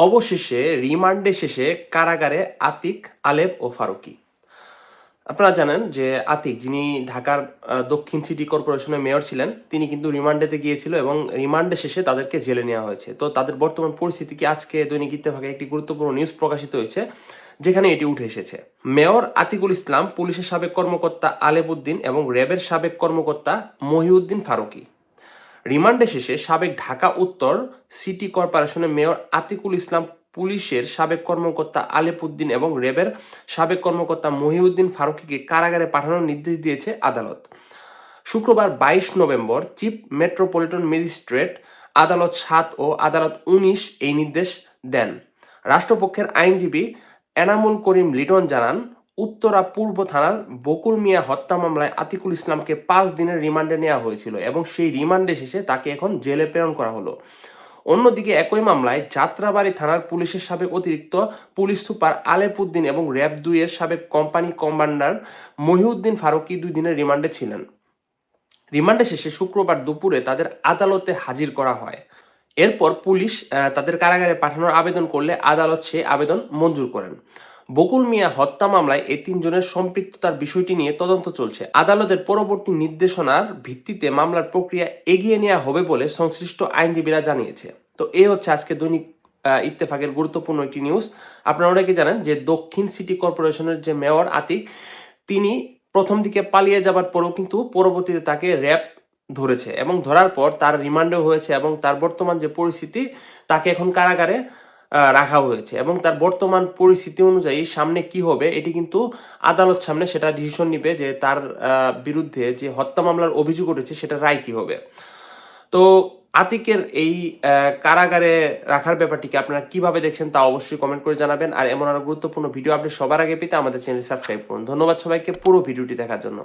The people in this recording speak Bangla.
অবশেষে রিমান্ডে শেষে কারাগারে আতিক, আলেপ ও ফারুকী। আপনারা জানেন যে আতিক, যিনি ঢাকার দক্ষিণ সিটি কর্পোরেশনের মেয়র ছিলেন, তিনি কিন্তু রিমান্ডেতে গিয়েছিল এবং রিমান্ডে শেষে তাদেরকে জেলে নেওয়া হয়েছে। তো তাদের বর্তমান পরিস্থিতি কি, আজকে দৈনিক ইত্তেফাকে একটি গুরুত্বপূর্ণ নিউজ প্রকাশিত হয়েছে যেখানে এটি উঠে এসেছে। মেয়র আতিকুল ইসলাম, পুলিশের সাবেক কর্মকর্তা আলেপ উদ্দিন এবং র্যাবের সাবেক কর্মকর্তা মহিউদ্দিন ফারুকী রিমান্ডে শেষে সাবেক ঢাকা উত্তর সিটি কর্পোরেশনের মেয়র আতিকুল ইসলাম, পুলিশের সাবেক কর্মকর্তা আলেপ উদ্দিন এবং র্যাবের সাবেক কর্মকর্তা মহিউদ্দিন ফারুকীকে কারাগারে পাঠানোর নির্দেশ দিয়েছে আদালত। শুক্রবার 22 নভেম্বর চিফ মেট্রোপলিটন ম্যাজিস্ট্রেট আদালত 7 ও আদালত 19 এই নির্দেশ দেন। রাষ্ট্রপক্ষের আইনজীবী এনামুল করিম লিটন জানান, উত্তরা পূর্ব থানার বকুল মিয়া হত্যা মামলায় আতিকুল ইসলামকে 5 দিনের রিমান্ডে নেওয়া হয়েছিল এবং সেই রিমান্ডে শেষে তাকে এখন জেলে প্রেরণ করা হলো। অন্যদিকে একই মামলায় যাত্রাবাড়ী থানার পুলিশের সাবেক অতিরিক্ত পুলিশ সুপার আলেপ উদ্দিন এবং র্যাব 2 এর সাবেক কোম্পানি কমান্ডার মহিউদ্দিন ফারুকী 2 দিনের রিমান্ডে ছিলেন। রিমান্ডে শেষে শুক্রবার দুপুরে তাদের আদালতে হাজির করা হয়। এরপর পুলিশ তাদের কারাগারে পাঠানোর আবেদন করলে আদালত সে আবেদন মঞ্জুর করেন। বকুল মিয়া হত্যা মামলায় এই 3 জনের সম্পৃক্ততার বিষয়টি নিয়ে তদন্ত চলছে। আদালতের পরবর্তী নির্দেশনার ভিত্তিতে মামলার প্রক্রিয়া এগিয়ে নেওয়া হবে বলে সংশ্লিষ্ট আইনজীবীরা জানিয়েছে। তো এই হচ্ছে আজকে দৈনিক ইত্তেফাকের গুরুত্বপূর্ণ একটি নিউজ। আপনারা অনেকে জানেন যে দক্ষিণ সিটি কর্পোরেশনের যে মেয়র আতিক, তিনি প্রথম দিকে পালিয়ে যাবার পরেও কিন্তু পরবর্তীতে তাকে র্যাব ধরেছে এবং ধরার পর তার রিমান্ডও হয়েছে এবং তার বর্তমান যে পরিস্থিতি, তাকে এখন কারাগারে রাখা হয়েছে এবং তার বর্তমান পরিস্থিতি অনুযায়ী সামনে কি হবে এটি কিন্তু আদালত সামনে সেটা ডিসিশন নিবে যে তার বিরুদ্ধে যে হত্যা মামলার অভিযোগ উঠেছে সেটা রায় কি হবে। তো আতিকের এই কারাগারে রাখার ব্যাপারটিকে আপনারা কিভাবে দেখছেন তা অবশ্যই কমেন্ট করে জানাবেন। আর এমন আরো গুরুত্বপূর্ণ ভিডিও আপনি সবার আগে পেতে আমাদের চ্যানেল সাবস্ক্রাইব করুন। ধন্যবাদ সবাইকে পুরো ভিডিওটি দেখার জন্য।